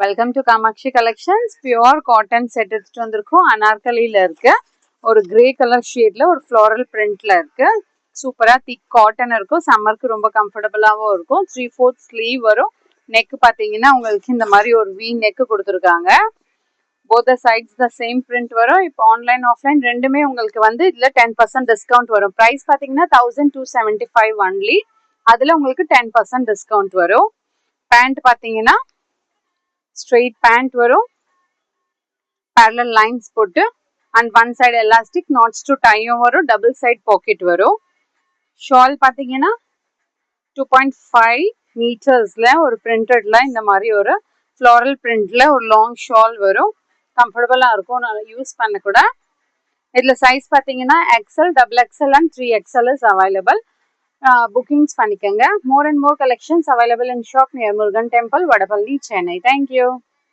Welcome to Kamakshi collections. Pure cotton set எடுத்துட்டு வந்திருக்கோம். அனார்கலியில இருக்கு. ஒரு கிரே கலர் ஷேட்ல ஒரு ஃப்ளோரல் பிரிண்ட்ல இருக்கு. சூப்பரா திக் காட்டன் இருக்கும். சம்மருக்கு ரொம்ப கம்ஃபர்டபுளாகவும் இருக்கும். 3/4 ஸ்லீவ் வரும். நெக் பார்த்தீங்கன்னா உங்களுக்கு இந்த மாதிரி ஒரு வி நெக் கொடுத்துருக்காங்க. Both sides the same print வரும். இப்போ ஆன்லைன் ஆஃப்லைன் ரெண்டுமே உங்களுக்கு வந்து இதில் 10% டிஸ்கவுண்ட் வரும். ப்ரைஸ் பார்த்தீங்கன்னா 1275 ஒன்லி. அதில் உங்களுக்கு 10% டிஸ்கவுண்ட் வரும். பேண்ட் பார்த்தீங்கன்னா ஸ்ட்ரெயிட் பேண்ட் வரும். parallel lines போட்டு and one side elastic knots to டையும் வரும். டபுள் சைட் பாக்கெட் வரும். ஷால் பார்த்தீங்கன்னா 2.5 மீட்டர்ஸ்ல ஒரு பிரிண்டட்ல இந்த மாதிரி ஒரு ஃப்ளோரல் பிரிண்ட்ல ஒரு லாங் ஷால் வரும். கம்ஃபர்டபுளாக இருக்கும். நான் யூஸ் பண்ண கூட. இதில் சைஸ் பார்த்தீங்கன்னா XL, XXL அண்ட் 3XL இஸ் அவைலபிள். புக்கிங்ஸ் பண்ணிக்கோங்க. More and more collections available in shop near Murugan temple, Vadapalani, Chennai. Thank you.